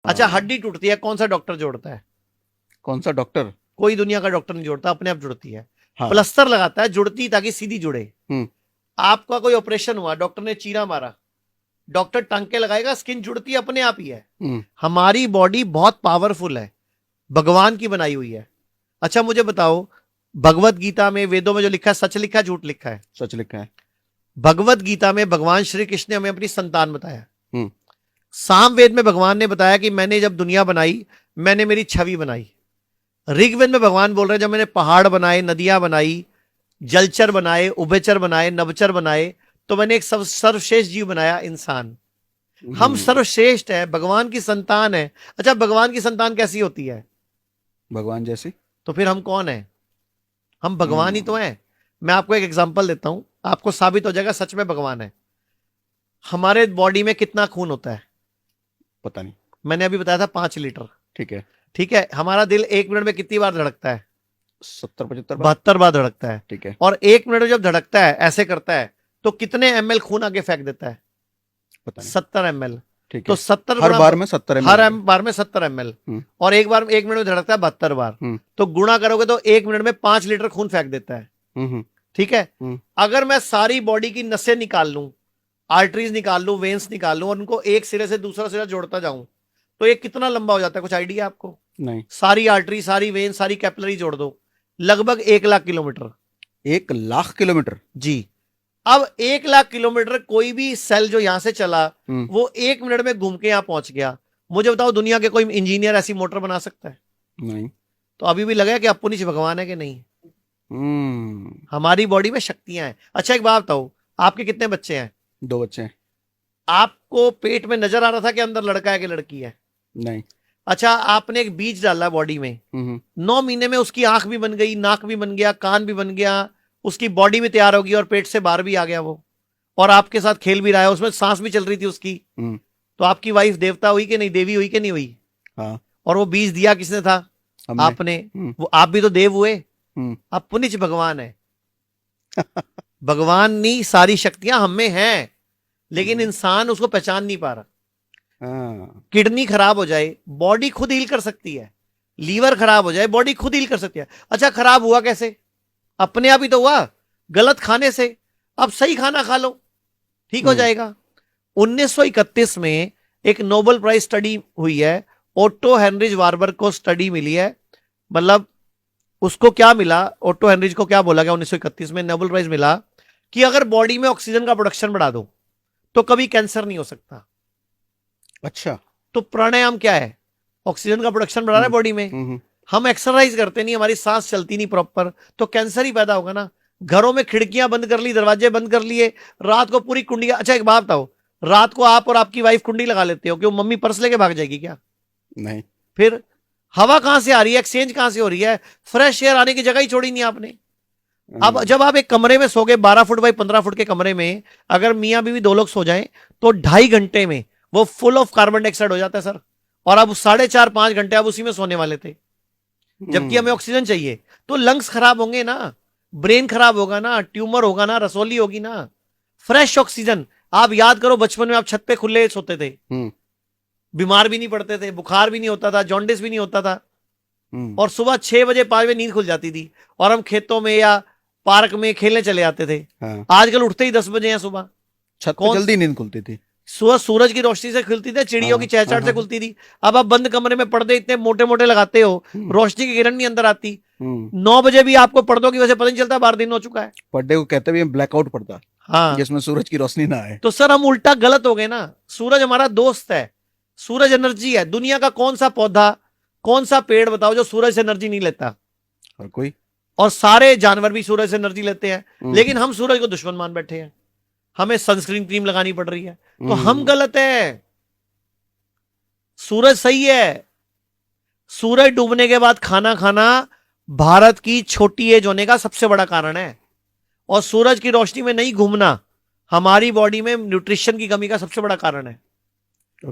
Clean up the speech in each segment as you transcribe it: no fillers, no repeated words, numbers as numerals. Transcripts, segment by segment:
अच्छा, हाँ। हड्डी टूटती है, कौन सा डॉक्टर जोड़ता है? कौन सा डॉक्टर? कोई दुनिया का डॉक्टर नहीं जोड़ता, अपने आप जुड़ती है। हाँ। प्लस्तर लगाता है, जुड़ती ताकि सीधी जुड़े। हम्म। आपका कोई ऑपरेशन हुआ, डॉक्टर ने चीरा मारा, डॉक्टर टांके लगाएगा, स्किन जुड़ती है अपने आप ही है। हम्म। हमारी बॉडी बहुत पावरफुल है, भगवान की बनाई हुई है। अच्छा मुझे बताओ, भगवत गीता में, वेदों में जो लिखा है, सच लिखा है झूठ लिखा है? सच लिखा है। भगवत गीता में भगवान श्री कृष्ण ने हमें अपनी संतान बताया। हम्म। सामवेद में भगवान ने बताया कि मैंने जब दुनिया बनाई, मैंने मेरी छवि बनाई। ऋग्वेद में भगवान बोल रहे हैं जब मैंने पहाड़ बनाए, नदियां बनाई, जलचर बनाए, उभयचर बनाए, नभचर बनाए, तो मैंने एक सर्वश्रेष्ठ जीव बनाया, इंसान। हम हम्म। सर्वश्रेष्ठ है, भगवान की संतान है। अच्छा, भगवान की संतान कैसी होती है? भगवान जैसी। तो फिर हम कौन है? हम भगवान ही तो हम्म। हैं। मैं आपको एक एग्जांपल देता हूं, आपको साबित हो जाएगा सच में भगवान है। हमारे बॉडी में कितना खून होता है? पता नहीं। मैंने अभी बताया था 5 लीटर। ठीक है। ठीक है, हमारा दिल 1 मिनट में कितनी बार धड़कता है? 70-75 बार। 72 बार धड़कता है। ठीक है। और 1 मिनट में जब धड़कता है, ऐसे करता है, तो कितने ml खून आगे फेंक देता है? पता नहीं। 70 ml। ठीक तो है। 70 हर गुणा, बार में 70 ml हर होगा। बार में 70 ml। हम्म। और एक बार 1 मिनट में धड़कता है 72 बार। हम्म। तो गुणा करोगे तो 1 मिनट में 5 लीटर खून फेंक देता है। हम्म। ठीक है। हम्म। अगर मैं सारी बॉडी की नसें निकाल लूं, आर्टरीज निकाल लूं, वेन्स निकाल लूं, और उनको एक सिरे से दूसरा सिरा जोड़ता जाऊं, तो ये कितना लंबा हो जाता है? कुछ आइडिया आपको? नहीं। सारी आर्टरी, सारी वेन, सारी कैपिलरी जोड़ दो, लगभग 1 लाख किलोमीटर। 1 लाख किलोमीटर? जी। अब 1 लाख किलोमीटर कोई भी सेल जो यहां से चला, हम्म। वो 1 मिनट में घूम के यहां पहुंच गया। मुझे बताओ, दुनिया के कोई इंजीनियर ऐसी मोटर बना सकता है? नहीं। तो अभी भी लगा कि अपुनिच भगवान है कि नहीं? हम्म। हमारी बॉडी में शक्तियां हैं। अच्छा एक बात बताओ, आपके कितने बच्चे हैं? 2 बच्चे हैं। आपको पेट में नजर आ रहा था कि अंदर लड़का है कि लड़की है? नहीं। अच्छा, आपने एक बीज डाला बॉडी में, हम्म। 9 महीने में उसकी आंख भी बन गई, नाक भी बन गया, कान भी बन गया, उसकी बॉडी भी तैयार होगी, और पेट से बाहर भी आ गया वो, और आपके साथ खेल भी रहा है, उसमें सांस भी चल रही थी उसकी। हम्म। तो आपकी वाइफ देवता हुई कि नहीं, देवी हुई कि नहीं हुई? हाँ। और वो बीज दिया किसने था? हमने। आपने। वो आप भी तो देव हुए। हम्म। आप पुनिच भगवान है। भगवान नहीं, सारी शक्तियां हम में हैं, लेकिन इंसान उसको पहचान नहीं पा रहा। हाँ। किडनी खराब हो जाए, बॉडी खुद हील कर सकती है। लीवर खराब हो जाए, बॉडी खुद हील कर सकती है। अच्छा, खराब हुआ कैसे? अपने आप ही तो हुआ, गलत खाने से। अब सही खाना खा लो, ठीक हो जाएगा। 1931 में एक नोबेल प्राइज स्टडी हुई है, ओटो हेनरिज वार्बर्ग को स्टडी मिली है। मतलब उसको क्या मिला, ओटो हेनरिज को क्या बोला गया 1931 में, नोबेल प्राइज मिला कि अगर बॉडी में ऑक्सीजन का प्रोडक्शन बढ़ा दो तो कभी कैंसर नहीं हो सकता। अच्छा। तो प्राणायाम क्या है? ऑक्सीजन का प्रोडक्शन बढ़ा रहा है बॉडी में। हम्म। हम एक्सरसाइज करते नहीं, हमारी सांस चलती नहीं प्रॉपर, तो कैंसर ही पैदा होगा ना। घरों में खिड़कियां बंद कर ली, दरवाजे बंद कर लिए, रात को पूरी कुंडियां। अच्छा एक बात बताओ, रात को आप और आपकी वाइफ कुंडी लगा लेते हो, क्यों? मम्मी पर्स लेके भाग जाएगी क्या? नहीं। फिर हवा कहां से आ रही है, एक्सचेंज कहां से हो रही है? फ्रेश एयर आने की जगह ही छोड़ी नहीं आपने। अब जब आप एक कमरे में सोगे, 12 फुट बाई 15 फुट के कमरे में, अगर मियां बीवी 2 लोग सो जाएं, तो 2.5 घंटे में वो फुल ऑफ कार्बन डाइऑक्साइड हो जाता है सर। और अब 4.5-5 घंटे आप उसी में सोने वाले थे, जबकि हमें ऑक्सीजन चाहिए। तो लंग्स खराब होंगे ना, ब्रेन खराब होगा ना, ट्यूमर होगा ना, रसोली होगी ना। Fresh oxygen. आप याद करो, बचपन में आप छत पे खुले सोते थे, बीमार भी नहीं पड़ते थे, बुखार भी नहीं होता था, जॉन्डिस भी नहीं होता था, और सुबह 6 बजे 5 बजे नींद खुल जाती थी, और हम खेतों में या पार्क में खेलने चले जाते थे। हाँ। आजकल उठते ही 10 बजे हैं सुबह। छत पे कौन? जल्दी नींद खुलती थी। सुबह सूरज की रोशनी से खुलती थी, चिड़ियों की हाँ हाँ चहचहाट से हाँ। खुलती थी। अब आप बंद कमरे में पर्दे इतने मोटे मोटे लगाते हो, हम्म। रोशनी की किरण नहीं अंदर आती। हम्म। 9 बजे भी आपको पर्दों की वजह से पता नहीं चलता बाहर दिन हो चुका है। पढ़ने को कहते भी ब्लैकआउट पड़ता, हाँ। जिसमें सूरज की रोशनी ना आए। तो सर हम उल्टा गलत हो गए ना। सूरज हमारा दोस्त है, सूरज एनर्जी है। दुनिया का कौन सा पौधा, कौन सा पेड़ बताओ जो सूरज से एनर्जी नहीं लेता? और कोई? और सारे जानवर भी सूरज से एनर्जी लेते हैं, लेकिन हम सूरज को दुश्मन मान बैठे हैं। हमें सनस्क्रीन क्रीम लगानी पड़ रही है, तो हम गलत है, सूरज सही है। सूरज डूबने के बाद खाना खाना भारत की छोटी एज होने का सबसे बड़ा कारण है, और सूरज की रोशनी में नहीं घूमना हमारी बॉडी में न्यूट्रिशन की कमी का सबसे बड़ा कारण है।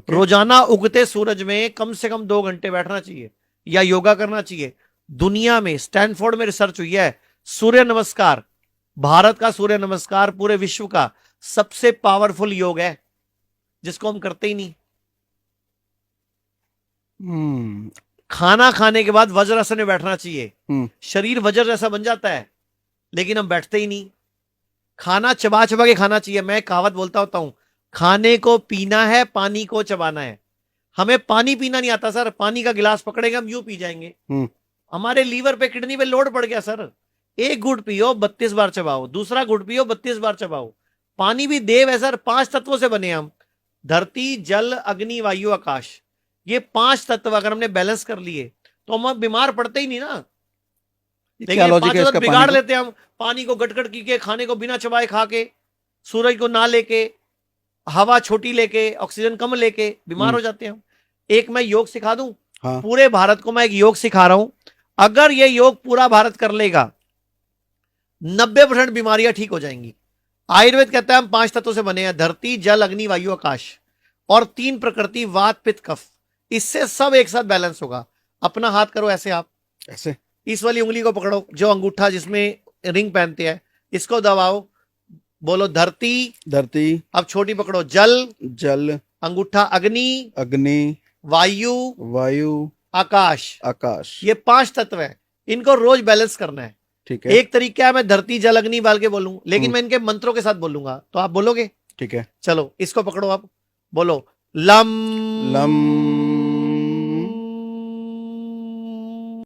रोजाना उगते सूरज में कम से कम 2 घंटे बैठना चाहिए या योगा करना चाहिए। दुनिया में स्टैनफोर्ड में रिसर्च हुई है, सूर्य नमस्कार, भारत का सूर्य नमस्कार पूरे विश्व का सबसे पावरफुल योग है, जिसको हम करते ही नहीं। हम्म खाना खाने के बाद वज्रासन में बैठना चाहिए। हम्म शरीर वज्र जैसा बन जाता है, लेकिन हम बैठते ही नहीं। खाना चबा चबा के खाना चाहिए। मैं कहावत बोलता होता हूं, खाने को पीना है, पानी को चबाना है। हमें पानी पीना नहीं आता सर, पानी का गिलास पकड़ेंगे हम यूं पी जाएंगे। हम्म हमारे लीवर पे, किडनी पे लोड पड़ गया सर। एक घूंट पियो 32 बार चबाओ, दूसरा घूंट पियो 32 बार चबाओ। पानी भी देव है सर, 5 तत्वों से बने हम। धरती, जल, अग्नि, वायु, आकाश। ये 5 तत्व अगर हमने बैलेंस कर लिए तो हम बीमार पड़ते ही नहीं ना। ये लेकिन क्या ये लॉजिक है पांचों इसका तत्व बिगाड़ पानी लेते हैं हम। पानी को गटगट की के, खाने को बिना चबाए खा के, सूरज को ना लेके, हवा छोटी लेके, ऑक्सीजन कम लेके बीमार हो जाते हैं हम। एक मैं योग सिखा दूं, हाँ पूरे भारत को मैं एक योग सिखा रहा हूं। अगर ये योग पूरा भारत कर लेगा, 90% बीमारियां ठीक हो जाएंगी। आयुर्वेद कहता है हम 5 तत्वों से बने हैं, धरती, जल, अग्नि, वायु, आकाश, और 3 प्रकृति, वात, पित्त, कफ। इससे सब एक साथ बैलेंस होगा। अपना हाथ करो ऐसे, आप ऐसे इस वाली उंगली को पकड़ो, जो अंगूठा जिसमें रिंग पहनते हैं, इसको दबाओ। बोलो धरती। धरती अब छोटी पकड़ो, जल, जल अंगूठा अग्नि, अग्नि वायु, वायु आकाश। आकाश। ये 5 तत्व है, इनको रोज बैलेंस करना है। ठीक है एक तरीका है मैं धरती, जल, अग्नि बाल के बोलूं, लेकिन हम्म। मैं इनके मंत्रों के साथ बोलूंगा, तो आप बोलोगे? ठीक है। चलो इसको पकड़ो, आप बोलो लम लम